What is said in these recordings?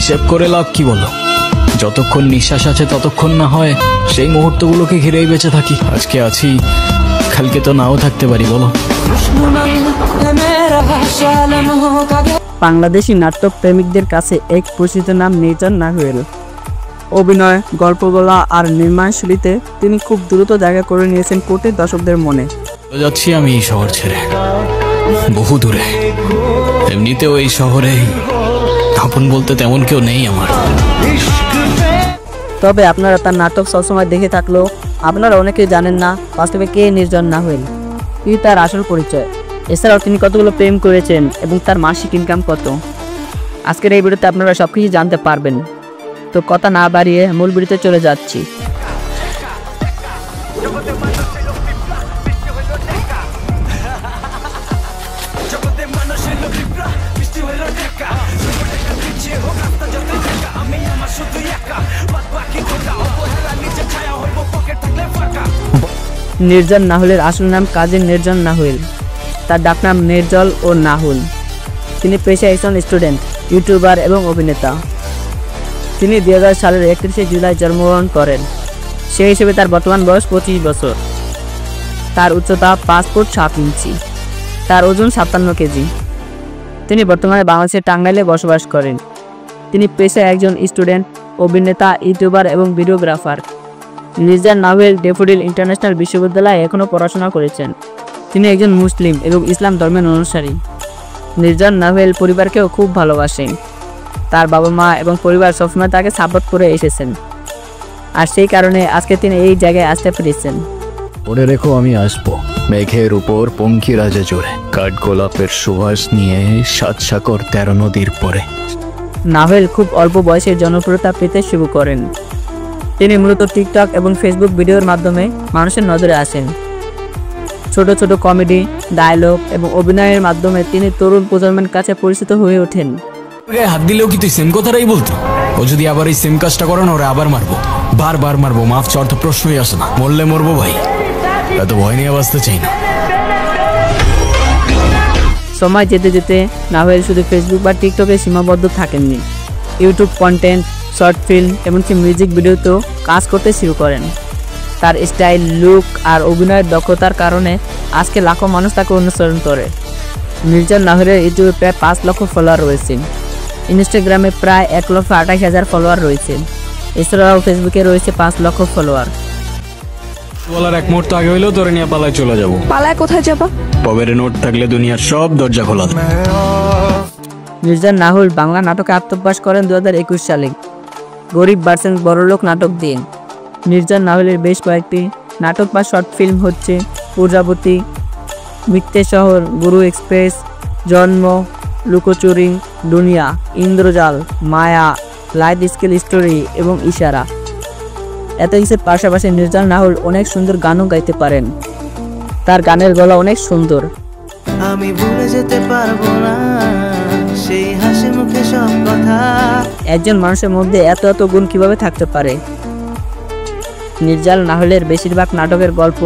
হিসেব করে লাভ কি বলো? যতক্ষণ নিঃশ্বাস আছে ততক্ষণ না হয় সেই মুহূর্তগুলোকে ঘিরেই বেঁচে থাকি। আজকে আছি, কালকে তো নাও থাকতে পারি, বলো। বাংলাদেশি নাটক প্রেমিকদের কাছে এক পরিচিত নাম নির্জন নাহুয়েল। অভিনয়, গল্প বলা আর নির্মাণশৈলীতে তিনি খুব দ্রুত জায়গা করে নিয়েছেন কোটি দর্শকদের মনে। যাচ্ছি আমি এই শহর ছেড়ে বহু দূরে। এমনিতেও এই শহরে আপন বলতে তেমন কেউ নেই আমার। তবে আপনারা তার নাটক সবসময় দেখে থাকলেও আপনারা অনেকেই জানেন না বাস্তবে কে নির্জন নাহুয়েল, কি তার আসল পরিচয়। এছাড়াও তিনি কতগুলো প্রেম করেছেন এবং তার মাসিক ইনকাম কত। আজকের এই ভিডিওতে আপনারা সবকিছু জানতে পারবেন। তো কথা না বাড়িয়ে মূল ভিডিওতে চলে যাচ্ছি। নির্জন নাহুলের আসল নাম কাজী নির্জন নাহুল। তার ডাকনাম নির্জল ও নাহুল। তিনি পেশায় একজন স্টুডেন্ট, ইউটিউবার এবং অভিনেতা। তিনি 2000 সালের 31শে জুলাই জন্মগ্রহণ করেন। সেই হিসেবে তার বর্তমান বয়স 25 বছর। তার উচ্চতা 5 ফুট 7 ইঞ্চি। তার ওজন 57 কেজি। তিনি বর্তমানে বাংলাদেশের টাঙ্গাইলে বসবাস করেন। তিনি পেশায় একজন স্টুডেন্ট, অভিনেতা, ইউটিউবার এবং ভিডিওগ্রাফার। নির্জন নাহুয়েল ড্যাফোডিল ইন্টারন্যাশনাল বিশ্ববিদ্যালয়ে এখনও পড়াশোনা করেছেন। তিনি একজন মুসলিম এবং ইসলাম ধর্মের অনুসারী। নির্জন নাহুয়েল পরিবারকেও খুব ভালোবাসেন। তার বাবা মা এবং পরিবার সবসময় তাকে সাপোর্ট করে এসেছেন, আর সেই কারণে আজকে তিনি এই জায়গায় আসতে পেরেছেন। মনে রেখো আমি আসবো মেঘের উপর পঙ্খী রাজে জোরে, কাঠ গোলাপের সুবাস নিয়ে 7 সাগর 13 নদীর পরে। নাহুয়েল খুব অল্প বয়সে জনপ্রিয়তা পেতে শুরু করেন। তিনি মূলত টিকটক এবং ফেসবুক ভিডিওর মাধ্যমে মানুষের নজরে আসেন। ছোট ছোট কমেডি, ডায়লগ এবং অভিনয়ের মাধ্যমে তিনি তরুণ প্রজন্মের কাছে পরিচিত হয়ে ওঠেন। হাত দিলেও কি তুই সেম কথাটাই বলতো? ও যদি আবার এই সেম কাজটা করে না, ওরা আবার মারবো, বারবার মারবো। মাফ চাওয়ার তো প্রশ্নই আসে না। মরলে মরবো ভাই, এত ভয় নিয়ে বাঁচতে চাই না। সময় যেতে যেতে নাহুয়েল শুধু ফেসবুক বা টিকটকে সীমাবদ্ধ থাকেননি। ইউটিউব কন্টেন্ট, শর্ট ফিল্ম এমনকি মিউজিক ভিডিওতেও কাজ করতে শুরু করেন। তার স্টাইল, লুক আর অভিনয়ের দক্ষতার কারণে আজকে লাখো মানুষ তাকে অনুসরণ করে। নির্জন নাহুয়েলের ইউটিউবে প্রায় 5 লক্ষ ফলোয়ার রয়েছে। ইনস্টাগ্রামে প্রায় 1,28,000 ফলোয়ার রয়েছে। এছাড়াও ফেসবুকে রয়েছে 5 লক্ষ ফলোয়ার। বলার এক মুহূর্ত আগে হইলেও তোরে নিয়ে পালায় চলে যাবো। পালায় কোথায় যাবা? পকেটে নোট থাকলে দুনিয়ার সব দরজা খোলা। নির্জন নাহুল বাংলা নাটকে আত্মপ্রকাশ করেন 2021 সালে গরিব ভার্সেস বড়লোক নাটক দিয়ে। নির্জন নাহুলের বেশ কয়েকটি নাটক বা শর্ট ফিল্ম হচ্ছে প্রজাপতি, মিথ্যে শহর, গুরু এক্সপ্রেস, জন্ম, লুকোচুরি, দুনিয়া, ইন্দ্রজাল, মায়া, লাইট স্কেল স্টোরি এবং ইশারা। এত কিছুর পাশাপাশি নির্জন নাহুল অনেক সুন্দর গানও গাইতে পারেন। তার গানের গলা অনেক সুন্দর। আমি ভুলে যেতে পারবো না সেই হাসি মুখে সব কথা। একজন মানুষের মধ্যে এত এত গুণ কিভাবে থাকতে পারে? নির্জন নাহুলের বেশিরভাগ নাটকের গল্প,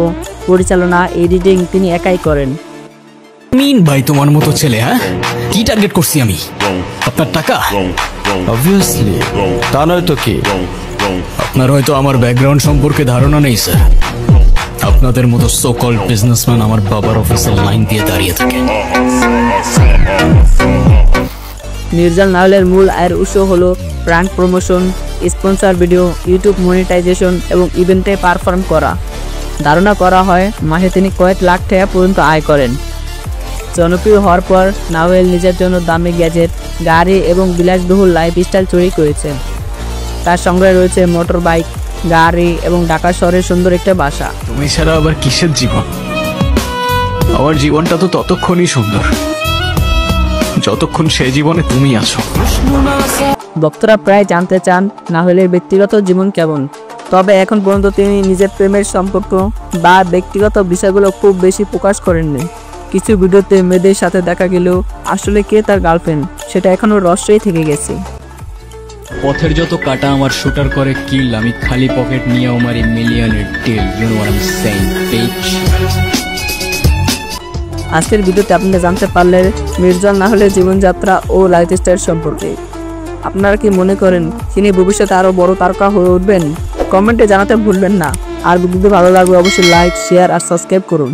পরিচালনা, এডিটিং তিনি একাই করেন। মিন ভাই তোমার মতো ছেলে, হ্যাঁ? কি টার্গেট করছি আমি? আপনার টাকা? অবভিয়াসলি, তা নয় তো কি? আপনার হয়তো আমার ব্যাকগ্রাউন্ড সম্পর্কে ধারণা নেই স্যার। আপনাদের মতো সো কল্ড বিজনেসম্যান আমার বাবার অফিসের লাইন দিয়ে দাঁড়িয়ে থাকে। নির্জন নাহুলের মূল আয়ের উৎস হলো brand promotion, sponsor video, YouTube monetisation এবং ইভেন্টে পারফর্ম করা। ধারণা করা হয় মাসে তিনি কয়েক লাখ টাকা পর্যন্ত আয় করেন। জনপ্রিয় হওয়ার পর নাহুয়েল নিজের জন্য দামি গ্যাজেট, গাড়ি এবং বিলাসবহুল লাইফস্টাইল তৈরি করেছেন। তার সঙ্গে রয়েছে মোটর বাইক, গাড়ি এবং ঢাকা শহরের সুন্দর একটা বাসা। তুমি ছাড়া আবার কিসের জীবন? আমার জীবনটা তো ততক্ষণই সুন্দর যতক্ষণ সে জীবনে তুমি আছো। ভক্তরা প্রায় জানতে চান নাহুয়েলের ব্যক্তিগত জীবন কেমন। তবে এখন পর্যন্ত তিনি নিজের প্রেমের সম্পর্ক বা ব্যক্তিগত বিষয়গুলো খুব বেশি প্রকাশ করেননি। কিছু ভিডিওতে মেয়েদের সাথে দেখা গেলেও আসলে কে তার গার্লফ্রেন্ড সেটা এখনো রহস্যই থেকে গেছে। পথের যত কাটা আমার শুটার করে কিল, আমি খালি পকেট নিয়ে আমার মিলিয়নের deal. You know what I am saying, bitch. আজকের ভিডিওতে আপনারা জানতে পারলেন নির্জন নাহুলের জীবনযাত্রা ও লাইফস্টাইল সম্পর্কে। আপনারা কি মনে করেন তিনি ভবিষ্যতে আরও বড় তারকা হয়ে উঠবেন? কমেন্টে জানাতে ভুলবেন না। আর ভিডিওটি ভালো লাগলে অবশ্যই লাইক, শেয়ার আর সাবস্ক্রাইব করুন।